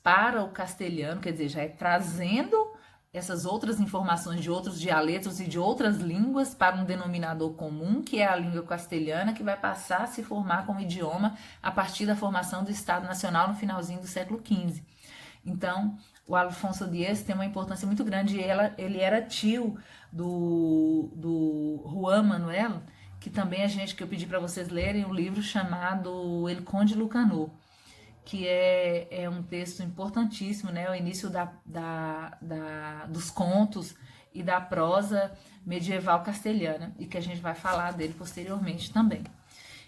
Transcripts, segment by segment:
para o castelhano, quer dizer, já é trazendo essas outras informações de outros dialetos e de outras línguas para um denominador comum, que é a língua castelhana, que vai passar a se formar como idioma a partir da formação do Estado Nacional no finalzinho do século XV. Então, o Alfonso Díez tem uma importância muito grande. Ele era tio do Juan Manuel, que também que eu pedi para vocês lerem um livro chamado El Conde Lucanor, que é um texto importantíssimo, né? O início dos contos e da prosa medieval castelhana, e que a gente vai falar dele posteriormente também.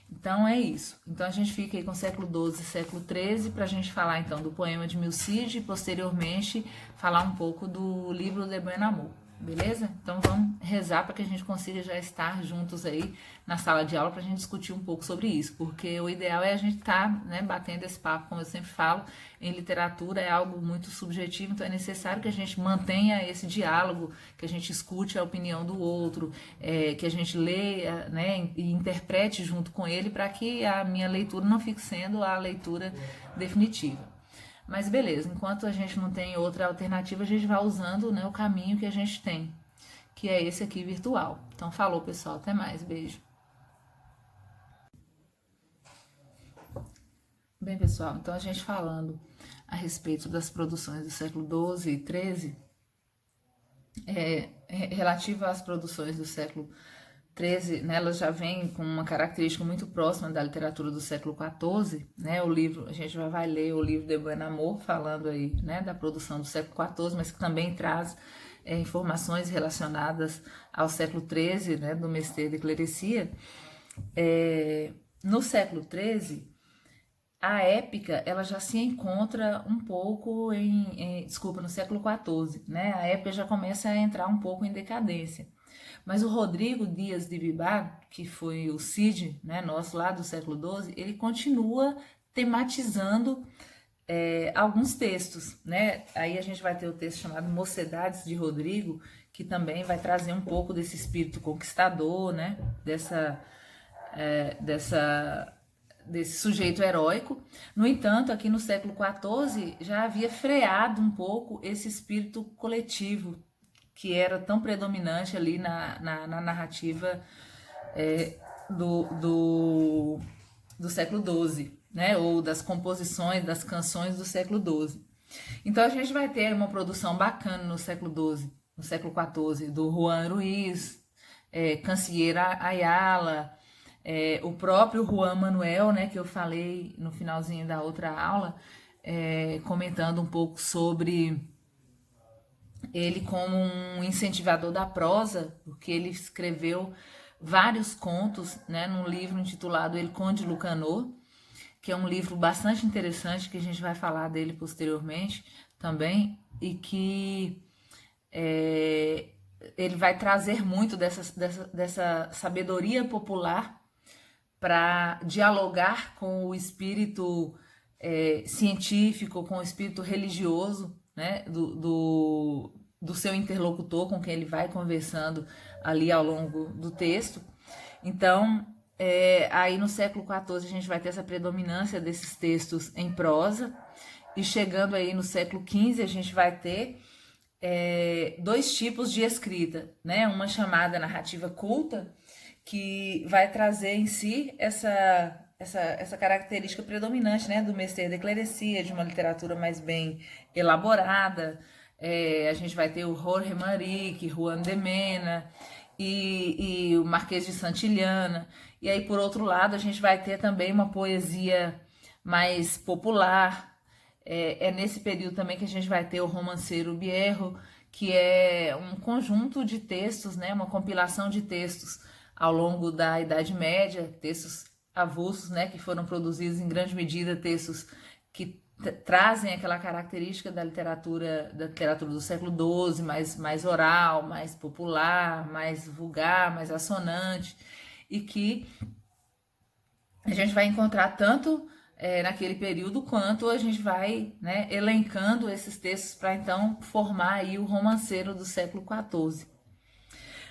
Então é isso. Então a gente fica aí com o século XII e século XIII para a gente falar então do poema de Milcide e posteriormente falar um pouco do livro de Buen Amor. Beleza? Então vamos rezar para que a gente consiga já estar juntos aí na sala de aula para a gente discutir um pouco sobre isso, porque o ideal é a gente estar, né, batendo esse papo, como eu sempre falo, em literatura é algo muito subjetivo, então é necessário que a gente mantenha esse diálogo, que a gente escute a opinião do outro, que a gente leia, né, e interprete junto com ele para que a minha leitura não fique sendo a leitura definitiva. Mas beleza, enquanto a gente não tem outra alternativa, a gente vai usando, né, o caminho que a gente tem, que é esse aqui virtual. Então falou, pessoal, até mais, beijo. Bem, pessoal, então a gente falando a respeito das produções do século XII e XIII, relativa às produções do século XIII, né, ela já vem com uma característica muito próxima da literatura do século XIV, né, o livro, a gente vai ler o livro de Buen Amor, falando aí, né, da produção do século XIV, mas que também traz informações relacionadas ao século XIII, né, do Mystère de Clérecia. No século XIII, a épica, ela já se encontra um pouco no século XIV, né, a épica já começa a entrar um pouco em decadência. Mas o Rodrigo Dias de Vivar, que foi o Cid, né, nosso lá do século XII, ele continua tematizando alguns textos, né? Aí a gente vai ter o texto chamado Mocedades de Rodrigo, que também vai trazer um pouco desse espírito conquistador, né? Desse sujeito heróico. No entanto, aqui no século XIV já havia freado um pouco esse espírito coletivo que era tão predominante ali na narrativa do século XII, né? Ou das composições, das canções do século XII. Então a gente vai ter uma produção bacana no século XII, no século XIV, do Juan Ruiz, Canciller Ayala, o próprio Juan Manuel, né, que eu falei no finalzinho da outra aula, comentando um pouco sobre ele como um incentivador da prosa, porque ele escreveu vários contos, né, num livro intitulado El Conde Lucanor, que é um livro bastante interessante, que a gente vai falar dele posteriormente também, e que ele vai trazer muito dessa sabedoria popular para dialogar com o espírito científico, com o espírito religioso, né, do seu interlocutor com quem ele vai conversando ali ao longo do texto. Então, aí no século XIV a gente vai ter essa predominância desses textos em prosa, e chegando aí no século XV a gente vai ter dois tipos de escrita, né? Uma chamada narrativa culta, que vai trazer em si essa característica predominante, né, do Mystère de Clérecia, de uma literatura mais bem elaborada. A gente vai ter o Jorge Manrique, Juan de Mena e o Marquês de Santillana. E aí, por outro lado, a gente vai ter também uma poesia mais popular. É nesse período também que a gente vai ter o Romanceiro Bierro, que é um conjunto de textos, né, uma compilação de textos ao longo da Idade Média, textos avulsos, né, que foram produzidos em grande medida, textos que trazem aquela característica da literatura do século XII, mais oral, mais popular, mais vulgar, mais assonante, e que a gente vai encontrar tanto naquele período, quanto a gente vai, né, elencando esses textos para então formar aí o romanceiro do século XIV.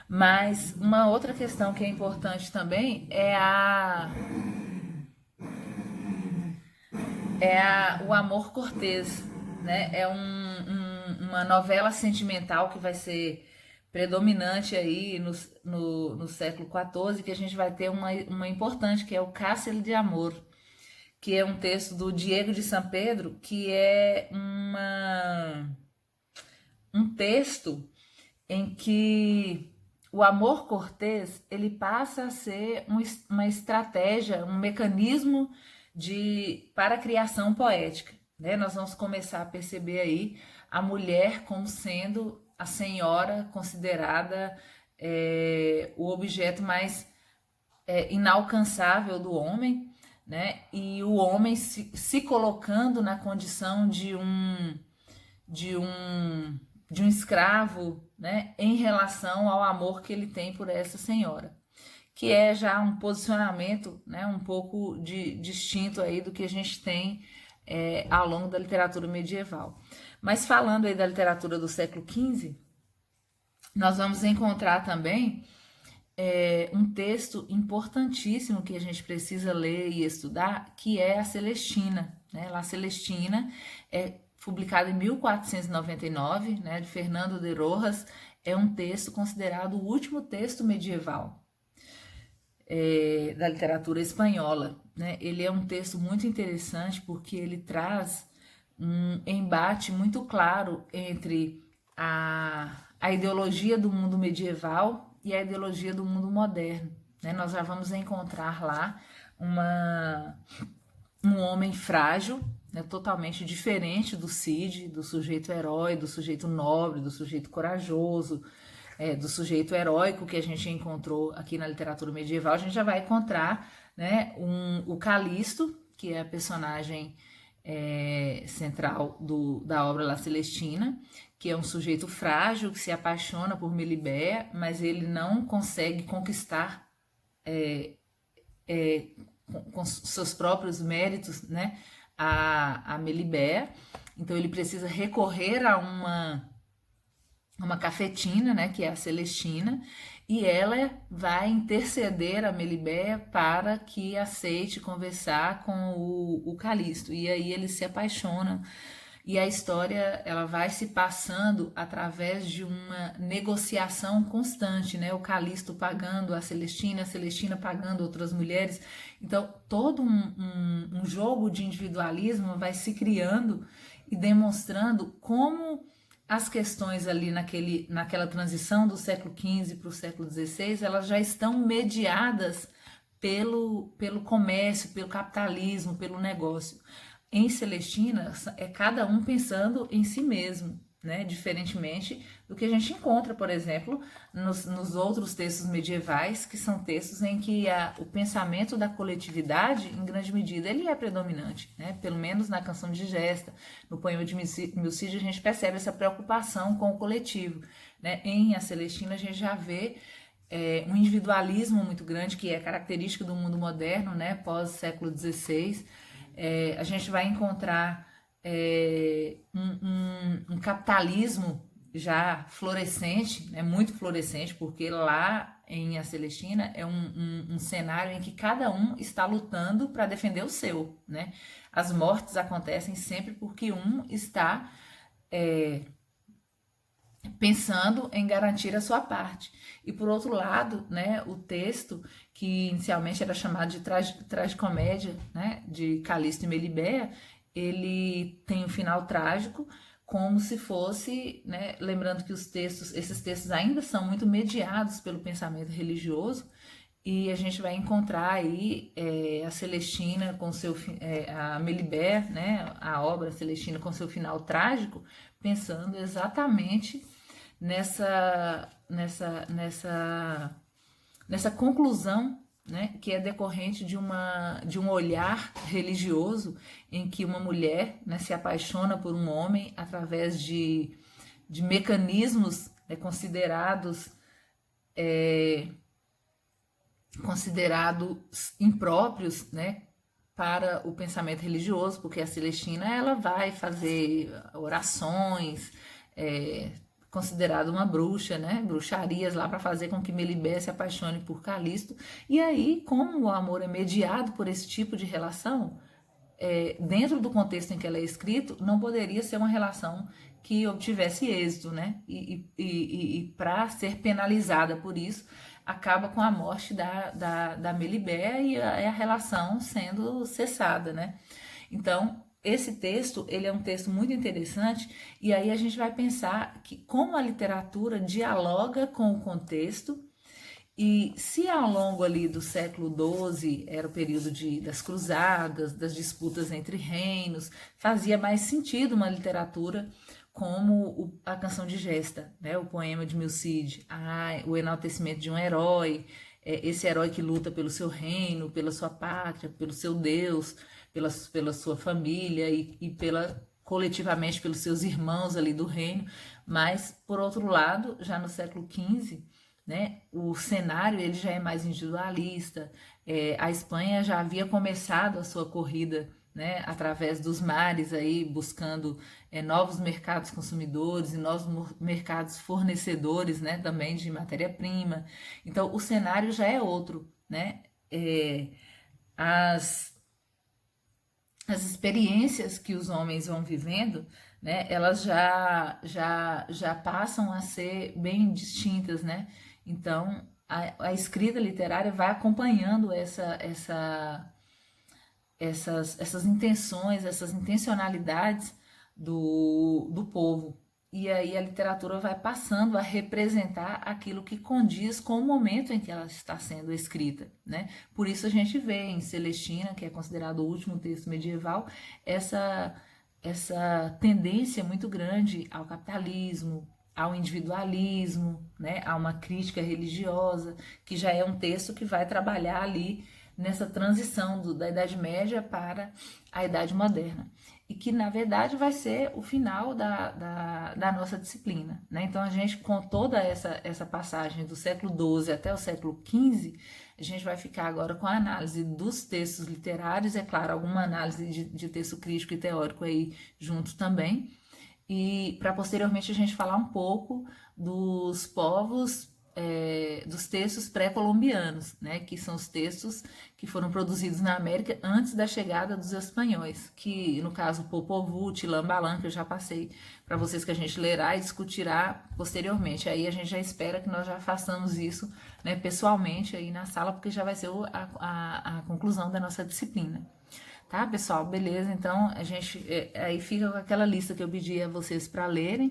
Mas uma outra questão que é importante também é o amor cortês, né? É uma novela sentimental que vai ser predominante aí no século XIV, que a gente vai ter uma importante, que é o Cárcere de Amor, que é um texto do Diego de São Pedro, que é um texto em que o amor cortês ele passa a ser uma estratégia, um mecanismo para a criação poética. Né? Nós vamos começar a perceber aí a mulher como sendo a senhora considerada o objeto mais inalcançável do homem, né? E o homem se colocando na condição de um, de um escravo, né, em relação ao amor que ele tem por essa senhora, que é já um posicionamento, né, um pouco distinto aí do que a gente tem ao longo da literatura medieval. Mas falando aí da literatura do século XV, nós vamos encontrar também um texto importantíssimo que a gente precisa ler e estudar, que é a Celestina, né? La Celestina é publicado em 1499, né, de Fernando de Rojas, é um texto considerado o último texto medieval da literatura espanhola. Né? Ele é um texto muito interessante porque ele traz um embate muito claro entre a ideologia do mundo medieval e a ideologia do mundo moderno. Né? Nós já vamos encontrar lá um homem frágil, né, totalmente diferente do Cid, do sujeito herói, do sujeito nobre, do sujeito corajoso, do sujeito heróico que a gente encontrou aqui na literatura medieval. A gente já vai encontrar, né, o Calisto, que é a personagem central da obra La Celestina, que é um sujeito frágil que se apaixona por Melibea, mas ele não consegue conquistar com seus próprios méritos, né, a Melibea. Então ele precisa recorrer a uma cafetina, né, que é a Celestina, e ela vai interceder a Melibea para que aceite conversar com o Calisto. E aí eles se apaixonam. E a história ela vai se passando através de uma negociação constante, né? O Calisto pagando a Celestina pagando outras mulheres. Então, todo um jogo de individualismo vai se criando e demonstrando como as questões ali naquela transição do século XV para o século XVI, elas já estão mediadas pelo comércio, pelo capitalismo, pelo negócio. Em Celestina, é cada um pensando em si mesmo, né? Diferentemente do que a gente encontra, por exemplo, nos outros textos medievais, que são textos em que o pensamento da coletividade, em grande medida, ele é predominante, né? Pelo menos na Canção de Gesta, no poema de Milcídio, a gente percebe essa preocupação com o coletivo, né? Em A Celestina, a gente já vê um individualismo muito grande, que é característico do mundo moderno, né? Pós-século XVI. A gente vai encontrar um capitalismo já florescente, né, muito florescente, porque lá em A Celestina é um cenário em que cada um está lutando para defender o seu. Né? As mortes acontecem sempre porque um está pensando em garantir a sua parte. E por outro lado, né, o texto, que inicialmente era chamado de tragicomédia, né, de Calisto e Melibea, ele tem um final trágico, como se fosse, né, lembrando que esses textos ainda são muito mediados pelo pensamento religioso, e a gente vai encontrar aí a Celestina com a Melibea, né, a obra Celestina com seu final trágico, pensando exatamente nessa conclusão, né, que é decorrente de um olhar religioso em que uma mulher, né, se apaixona por um homem através de mecanismos, né, considerados impróprios, né, para o pensamento religioso, porque a Celestina ela vai fazer orações, considerada uma bruxa, né, bruxarias lá para fazer com que Melibea se apaixone por Calisto. E aí, como o amor é mediado por esse tipo de relação, dentro do contexto em que ela é escrito, não poderia ser uma relação que obtivesse êxito, né? E para ser penalizada por isso, acaba com a morte da Melibea e a relação sendo cessada, né? Então, esse texto, ele é um texto muito interessante, e aí a gente vai pensar que como a literatura dialoga com o contexto, e se ao longo ali do século XII era o período das cruzadas, das disputas entre reinos, fazia mais sentido uma literatura como a canção de gesta, né? O poema de Milcide, o enaltecimento de um herói, esse herói que luta pelo seu reino, pela sua pátria, pelo seu Deus, pela sua família e coletivamente pelos seus irmãos ali do reino. Mas, por outro lado, já no século XV, né, o cenário ele já é mais individualista. A Espanha já havia começado a sua corrida, né, através dos mares aí, buscando novos mercados consumidores e novos mercados fornecedores, né, também de matéria-prima. Então o cenário já é outro, né? As experiências que os homens vão vivendo, né, elas já passam a ser bem distintas, né? Então, a escrita literária vai acompanhando essas intenções, essas intencionalidades do povo. E aí a literatura vai passando a representar aquilo que condiz com o momento em que ela está sendo escrita, né? Por isso a gente vê em Celestina, que é considerado o último texto medieval, essa tendência muito grande ao capitalismo, ao individualismo, né? A uma crítica religiosa, que já é um texto que vai trabalhar ali nessa transição da Idade Média para a Idade Moderna. E que, na verdade, vai ser o final da nossa disciplina, né? Então, a gente, com toda essa passagem do século XII até o século XV, a gente vai ficar agora com a análise dos textos literários, é claro, alguma análise de texto crítico e teórico aí junto também, e para posteriormente a gente falar um pouco dos povos, dos textos pré-colombianos, né, que são os textos que foram produzidos na América antes da chegada dos espanhóis, que no caso Popol Vuh, Lambalan, que eu já passei para vocês, que a gente lerá e discutirá posteriormente. Aí a gente já espera que nós já façamos isso, né, pessoalmente aí na sala, porque já vai ser a conclusão da nossa disciplina. Tá, pessoal? Beleza, então a gente aí fica com aquela lista que eu pedi a vocês para lerem,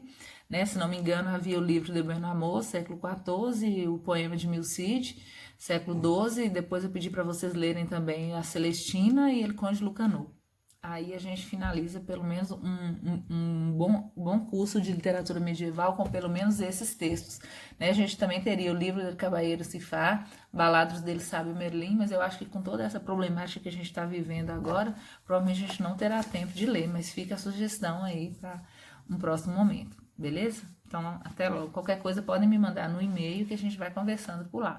né? Se não me engano, havia o livro de Bernamor, século XIV, o poema de Milcide, século XII, e depois eu pedi para vocês lerem também a Celestina e El Conde Lucanor. Aí a gente finaliza pelo menos um bom curso de literatura medieval com pelo menos esses textos, né? A gente também teria o livro do Caballero Cifar, Baladros dele Sábio Merlin, mas eu acho que com toda essa problemática que a gente está vivendo agora, provavelmente a gente não terá tempo de ler, mas fica a sugestão aí para um próximo momento, beleza? Então, até logo. Qualquer coisa podem me mandar no e-mail que a gente vai conversando por lá.